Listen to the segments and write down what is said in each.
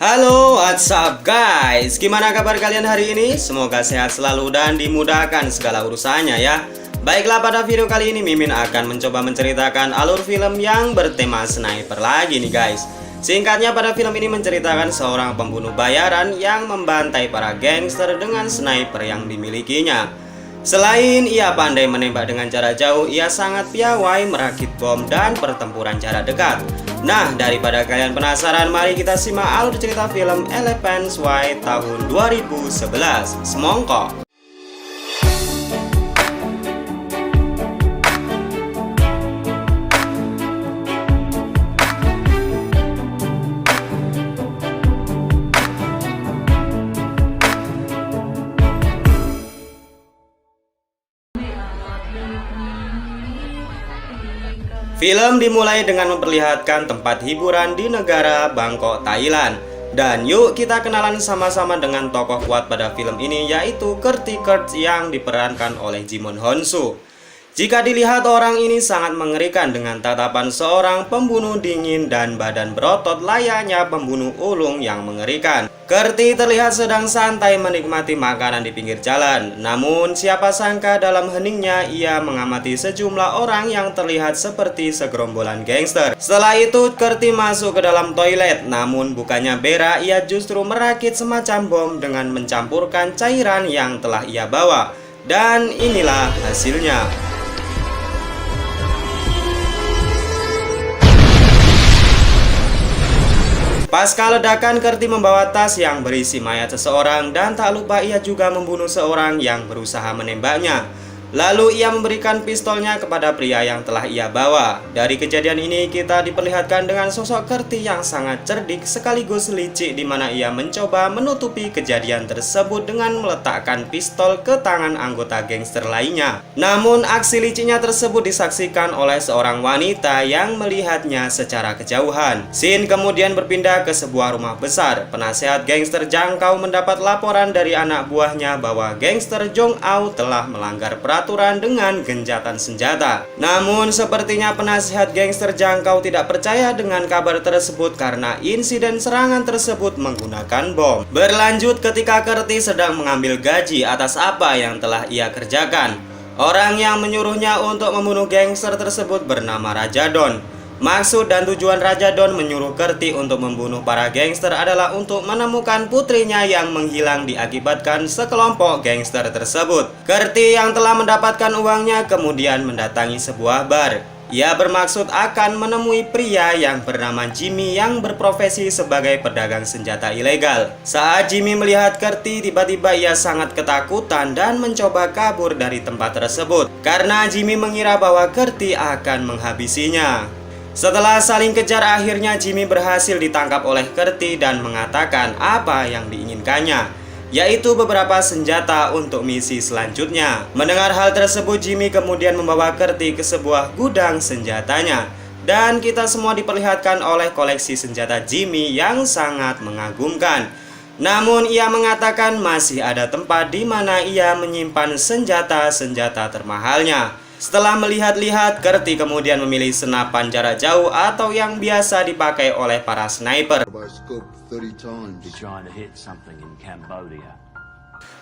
Halo, what's up guys? Gimana kabar kalian hari ini? Semoga sehat selalu dan dimudahkan segala urusannya ya. Baiklah, pada video kali ini Mimin akan mencoba menceritakan alur film yang bertema sniper lagi nih guys. Singkatnya, pada film ini menceritakan seorang pembunuh bayaran yang membantai para gangster dengan sniper yang dimilikinya. Selain ia pandai menembak dengan jarak jauh, ia sangat piawai merakit bom dan pertempuran jarak dekat. Nah, daripada kalian penasaran, mari kita simak alur cerita film Elephants White tahun 2011. Semongko. Film dimulai dengan memperlihatkan tempat hiburan di negara Bangkok, Thailand. Dan yuk kita kenalan sama-sama dengan tokoh kuat pada film ini, yaitu Curtis Kurt yang diperankan oleh Jimon Honsu. Jika dilihat, orang ini sangat mengerikan dengan tatapan seorang pembunuh dingin dan badan berotot layaknya pembunuh ulung yang mengerikan. Curtis terlihat sedang santai menikmati makanan di pinggir jalan. Namun siapa sangka dalam heningnya ia mengamati sejumlah orang yang terlihat seperti segerombolan gangster. Setelah itu Curtis masuk ke dalam toilet, namun bukannya berak, ia justru merakit semacam bom dengan mencampurkan cairan yang telah ia bawa. Dan inilah hasilnya. Pasca ledakan, Curtis membawa tas yang berisi mayat seseorang dan tak lupa ia juga membunuh seorang yang berusaha menembaknya. Lalu ia memberikan pistolnya kepada pria yang telah ia bawa. Dari kejadian ini kita diperlihatkan dengan sosok Curtis yang sangat cerdik sekaligus licik, di mana ia mencoba menutupi kejadian tersebut dengan meletakkan pistol ke tangan anggota gangster lainnya. Namun aksi liciknya tersebut disaksikan oleh seorang wanita yang melihatnya secara kejauhan. Scene kemudian berpindah ke sebuah rumah besar. Penasehat gangster Jangkau mendapat laporan dari anak buahnya bahwa gangster Jong Au telah melanggar peraturan dengan gencatan senjata. Namun sepertinya penasihat gangster Jangkau tidak percaya dengan kabar tersebut karena insiden serangan tersebut menggunakan bom. Berlanjut ketika Curtis sedang mengambil gaji atas apa yang telah ia kerjakan. Orang yang menyuruhnya untuk membunuh gangster tersebut bernama Raja Don. Maksud dan tujuan Raja Don menyuruh Curtis untuk membunuh para gangster adalah untuk menemukan putrinya yang menghilang diakibatkan sekelompok gangster tersebut. Curtis yang telah mendapatkan uangnya kemudian mendatangi sebuah bar. Ia bermaksud akan menemui pria yang bernama Jimmy yang berprofesi sebagai pedagang senjata ilegal. Saat Jimmy melihat Curtis, tiba-tiba ia sangat ketakutan dan mencoba kabur dari tempat tersebut karena Jimmy mengira bahwa Curtis akan menghabisinya. Setelah saling kejar, akhirnya Jimmy berhasil ditangkap oleh Curtis dan mengatakan apa yang diinginkannya, yaitu beberapa senjata untuk misi selanjutnya. Mendengar hal tersebut, Jimmy kemudian membawa Curtis ke sebuah gudang senjatanya. Dan kita semua diperlihatkan oleh koleksi senjata Jimmy yang sangat mengagumkan. Namun ia mengatakan masih ada tempat di mana ia menyimpan senjata-senjata termahalnya. Setelah melihat-lihat, Curtis kemudian memilih senapan jarak jauh atau yang biasa dipakai oleh para sniper.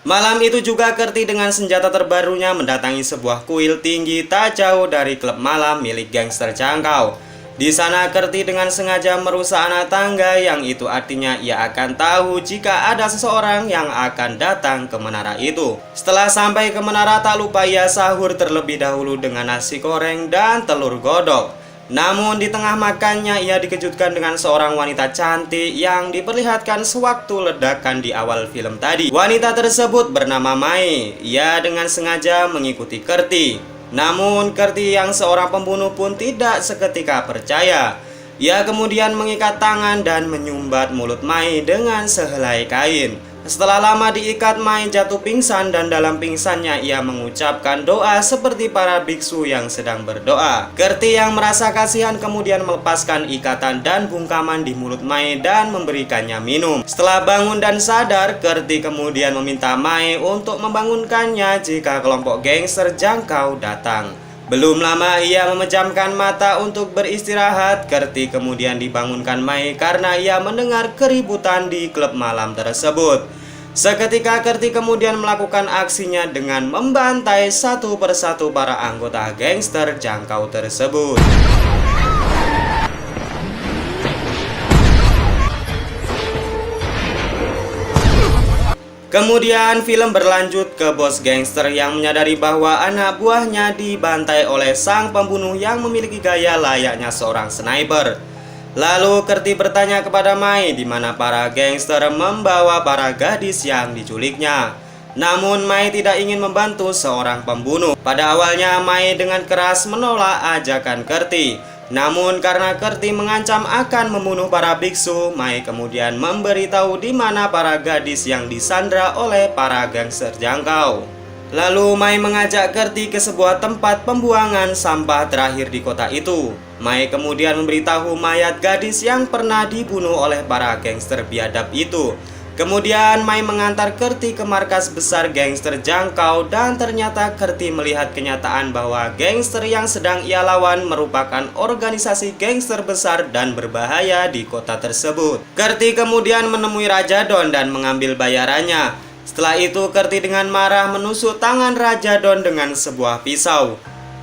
Malam itu juga Curtis dengan senjata terbarunya mendatangi sebuah kuil tinggi tak jauh dari klub malam milik gangster Jangkau. Di sana Curtis dengan sengaja merusak anak tangga, yang itu artinya ia akan tahu jika ada seseorang yang akan datang ke menara itu. Setelah sampai ke menara, tak lupa ia sahur terlebih dahulu dengan nasi goreng dan telur godok. Namun di tengah makannya ia dikejutkan dengan seorang wanita cantik yang diperlihatkan sewaktu ledakan di awal film tadi. Wanita tersebut bernama Mai. Ia dengan sengaja mengikuti Curtis. Namun Curtis yang seorang pembunuh pun tidak seketika percaya. Ia kemudian mengikat tangan dan menyumbat mulut Mai dengan sehelai kain. Setelah lama diikat, Mai jatuh pingsan dan dalam pingsannya ia mengucapkan doa seperti para biksu yang sedang berdoa. Curtis yang merasa kasihan kemudian melepaskan ikatan dan bungkaman di mulut Mai dan memberikannya minum. Setelah bangun dan sadar, Curtis kemudian meminta Mai untuk membangunkannya jika kelompok gangster Jangkau datang. Belum lama ia memejamkan mata untuk beristirahat. Kerti kemudian dibangunkan Mai karena ia mendengar keributan di klub malam tersebut. Seketika Kerti kemudian melakukan aksinya dengan membantai satu persatu para anggota gangster jangkau tersebut. Kemudian film berlanjut ke bos gangster yang menyadari bahwa anak buahnya dibantai oleh sang pembunuh yang memiliki gaya layaknya seorang sniper. Lalu Kerti bertanya kepada Mai di mana para gangster membawa para gadis yang diculiknya. Namun Mai tidak ingin membantu seorang pembunuh. Pada awalnya Mai dengan keras menolak ajakan Kerti. Namun karena Kerti mengancam akan membunuh para biksu, Mai kemudian memberitahu di mana para gadis yang disandra oleh para gangster jangkau. Lalu Mai mengajak Kerti ke sebuah tempat pembuangan sampah terakhir di kota itu. Mai kemudian memberitahu mayat gadis yang pernah dibunuh oleh para gangster biadab itu. Kemudian Mai mengantar Kerti ke markas besar gangster jangkau dan ternyata Kerti melihat kenyataan bahwa gangster yang sedang ia lawan merupakan organisasi gangster besar dan berbahaya di kota tersebut. Kerti kemudian menemui Raja Don dan mengambil bayarannya. Setelah itu Kerti dengan marah menusuk tangan Raja Don dengan sebuah pisau.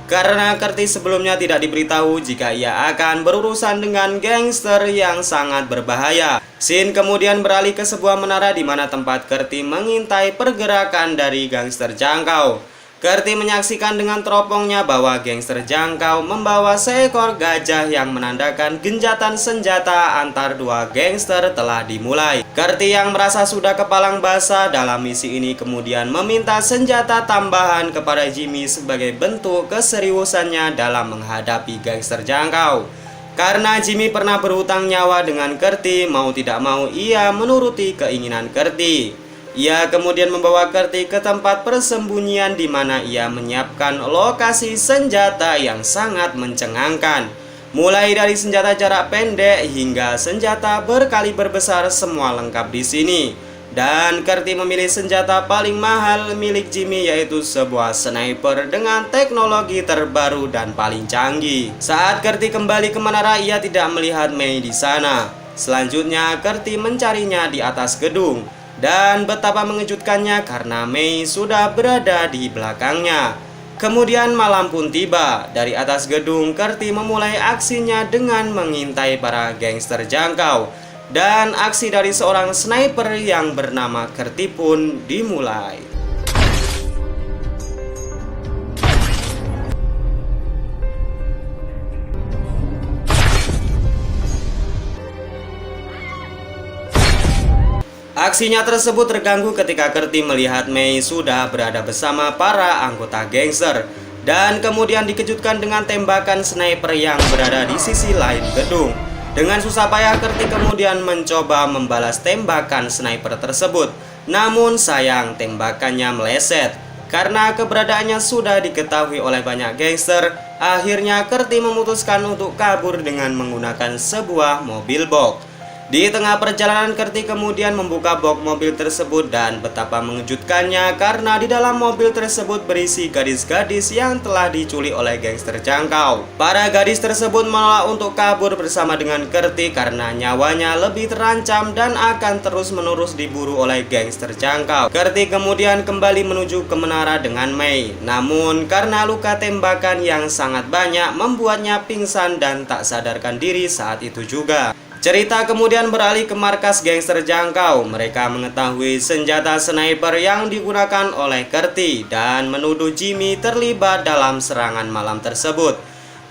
Karena Kerti sebelumnya tidak diberitahu jika ia akan berurusan dengan gangster yang sangat berbahaya. Scene kemudian beralih ke sebuah menara di mana tempat Kerti mengintai pergerakan dari gangster jangkau. Kerti menyaksikan dengan teropongnya bahwa gangster jangkau membawa seekor gajah yang menandakan genjatan senjata antar dua gangster telah dimulai. Kerti yang merasa sudah kepalang basah dalam misi ini kemudian meminta senjata tambahan kepada Jimmy sebagai bentuk keseriusannya dalam menghadapi gangster jangkau. Karena Jimmy pernah berhutang nyawa dengan Kerti, mau tidak mau ia menuruti keinginan Kerti. Ia kemudian membawa Kerti ke tempat persembunyian di mana ia menyiapkan lokasi senjata yang sangat mencengangkan. Mulai dari senjata jarak pendek hingga senjata berkaliber besar semua lengkap di sini. Dan Kerti memilih senjata paling mahal milik Jimmy yaitu sebuah sniper dengan teknologi terbaru dan paling canggih. Saat Kerti kembali ke menara ia tidak melihat Mei di sana. Selanjutnya Kerti mencarinya di atas gedung. Dan betapa mengejutkannya karena Mei sudah berada di belakangnya. Kemudian malam pun tiba. Dari atas gedung Kerti memulai aksinya dengan mengintai para gangster jangkau. Dan aksi dari seorang sniper yang bernama Kerti pun dimulai. Aksinya tersebut terganggu ketika Kerti melihat Mei sudah berada bersama para anggota gangster. Dan kemudian dikejutkan dengan tembakan sniper yang berada di sisi lain gedung. Dengan susah payah Kerti kemudian mencoba membalas tembakan sniper tersebut. Namun sayang tembakannya meleset. Karena keberadaannya sudah diketahui oleh banyak gangster, akhirnya Kerti memutuskan untuk kabur dengan menggunakan sebuah mobil box. Di tengah perjalanan Kerti kemudian membuka box mobil tersebut dan betapa mengejutkannya karena di dalam mobil tersebut berisi gadis-gadis yang telah diculik oleh gangster jangkau. Para gadis tersebut menolak untuk kabur bersama dengan Kerti karena nyawanya lebih terancam dan akan terus-menerus diburu oleh gangster jangkau. Kerti kemudian kembali menuju ke menara dengan Mei. Namun karena luka tembakan yang sangat banyak membuatnya pingsan dan tak sadarkan diri saat itu juga. Cerita kemudian beralih ke markas gangster jangkau. Mereka mengetahui senjata sniper yang digunakan oleh Kerti dan menuduh Jimmy terlibat dalam serangan malam tersebut.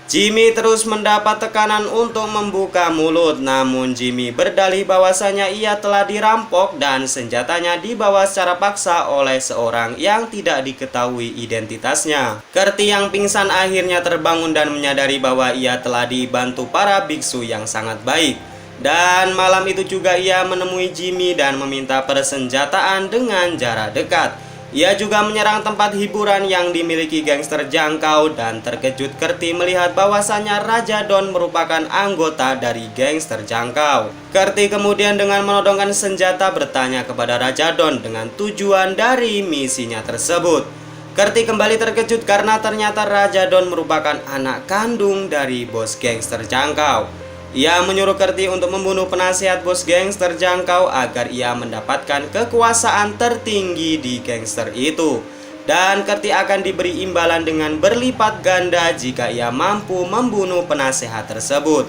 Jimmy terus mendapat tekanan untuk membuka mulut, namun Jimmy berdalih bahwasanya ia telah dirampok dan senjatanya dibawa secara paksa oleh seorang yang tidak diketahui identitasnya. Kerti yang pingsan akhirnya terbangun dan menyadari bahwa ia telah dibantu para biksu yang sangat baik. Dan malam itu juga ia menemui Jimmy dan meminta persenjataan dengan jarak dekat. Ia juga menyerang tempat hiburan yang dimiliki gangster jangkau dan terkejut Kerti melihat bahwasannya Raja Don merupakan anggota dari gangster jangkau. Kerti kemudian dengan menodongkan senjata bertanya kepada Raja Don dengan tujuan dari misinya tersebut. Kerti kembali terkejut karena ternyata Raja Don merupakan anak kandung dari bos gangster Jangkau. Ia menyuruh Kerti untuk membunuh penasihat bos gangster Jangkau agar ia mendapatkan kekuasaan tertinggi di gangster itu. Dan Kerti akan diberi imbalan dengan berlipat ganda jika ia mampu membunuh penasehat tersebut.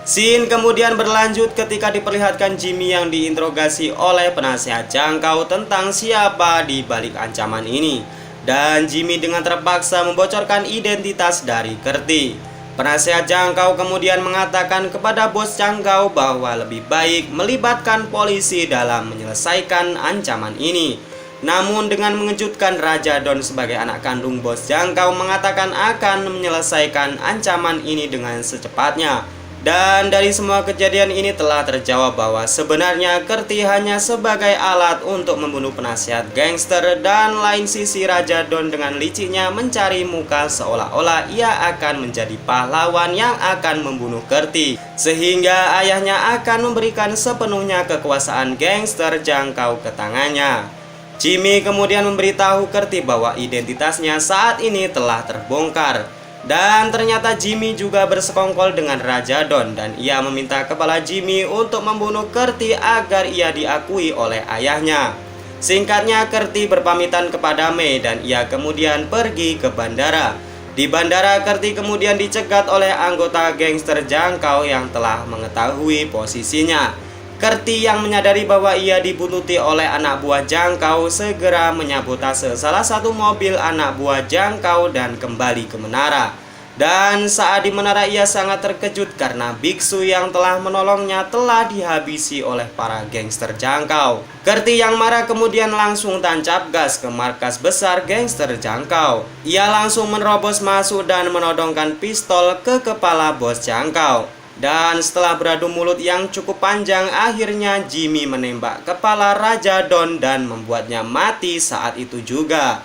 Scene kemudian berlanjut ketika diperlihatkan Jimmy yang diinterogasi oleh penasehat Jangkau tentang siapa di balik ancaman ini. Dan Jimmy dengan terpaksa membocorkan identitas dari Kerti. Penasehat Jangkau kemudian mengatakan kepada bos Jangkau bahwa lebih baik melibatkan polisi dalam menyelesaikan ancaman ini. Namun dengan mengejutkan, Raja Don sebagai anak kandung bos Jangkau mengatakan akan menyelesaikan ancaman ini dengan secepatnya. Dan dari semua kejadian ini telah terjawab bahwa sebenarnya Kerti hanya sebagai alat untuk membunuh penasihat gangster, dan lain sisi Raja Don dengan liciknya mencari muka seolah-olah ia akan menjadi pahlawan yang akan membunuh Kerti, sehingga ayahnya akan memberikan sepenuhnya kekuasaan gangster Jangkau ke tangannya. Jimmy kemudian memberitahu Kerti bahwa identitasnya saat ini telah terbongkar. Dan ternyata Jimmy juga bersekongkol dengan Raja Don, dan ia meminta kepala Jimmy untuk membunuh Kerti agar ia diakui oleh ayahnya. Singkatnya, Kerti berpamitan kepada Mei dan ia kemudian pergi ke bandara. Di bandara, Kerti kemudian dicegat oleh anggota gangster Jangkau yang telah mengetahui posisinya. Kerti yang menyadari bahwa ia dibuntuti oleh anak buah Jangkau segera menyabotase salah satu mobil anak buah Jangkau dan kembali ke menara. Dan saat di menara ia sangat terkejut karena biksu yang telah menolongnya telah dihabisi oleh para gangster Jangkau. Kerti yang marah kemudian langsung tancap gas ke markas besar gangster Jangkau. Ia langsung menerobos masuk dan menodongkan pistol ke kepala bos Jangkau. Dan setelah beradu mulut yang cukup panjang, akhirnya Jimmy menembak kepala Raja Don dan membuatnya mati saat itu juga.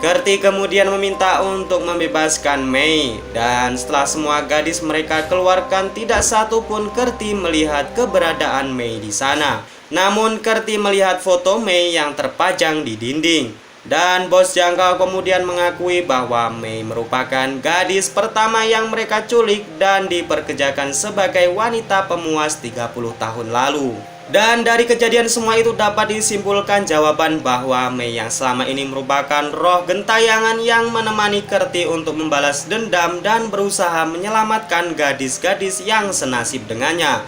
Kerti kemudian meminta untuk membebaskan Mei, dan setelah semua gadis mereka keluarkan, tidak satu pun Kerti melihat keberadaan Mei di sana. Namun Kerti melihat foto Mei yang terpajang di dinding. Dan bos Jangkau kemudian mengakui bahwa Mei merupakan gadis pertama yang mereka culik dan diperkerjakan sebagai wanita pemuas 30 tahun lalu. Dan dari kejadian semua itu dapat disimpulkan jawaban bahwa Mei yang selama ini merupakan roh gentayangan yang menemani Kerti untuk membalas dendam dan berusaha menyelamatkan gadis-gadis yang senasib dengannya.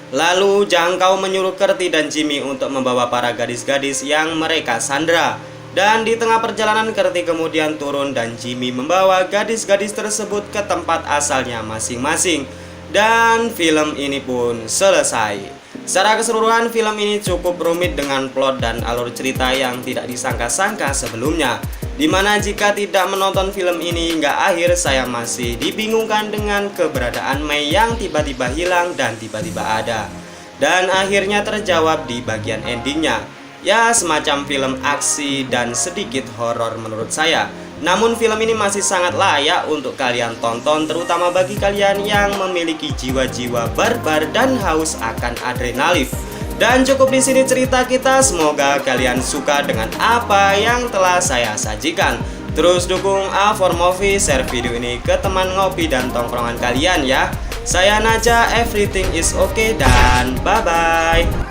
Lalu Jangkau menyuruh Kerti dan Jimmy untuk membawa para gadis-gadis yang mereka sandra. Dan di tengah perjalanan Kerti kemudian turun dan Jimmy membawa gadis-gadis tersebut ke tempat asalnya masing-masing. Dan film ini pun selesai. Secara keseluruhan film ini cukup rumit dengan plot dan alur cerita yang tidak disangka-sangka sebelumnya. Dimana jika tidak menonton film ini hingga akhir, saya masih dibingungkan dengan keberadaan Mei yang tiba-tiba hilang dan tiba-tiba ada. Dan akhirnya terjawab di bagian endingnya. Ya, semacam film aksi dan sedikit horor menurut saya. Namun film ini masih sangat layak untuk kalian tonton, terutama bagi kalian yang memiliki jiwa-jiwa barbar dan haus akan adrenalin. Dan cukup di sini cerita kita, semoga kalian suka dengan apa yang telah saya sajikan. Terus dukung A4Movie, share video ini ke teman ngopi dan tongkrongan kalian ya. Saya Naja, everything is okay dan bye-bye.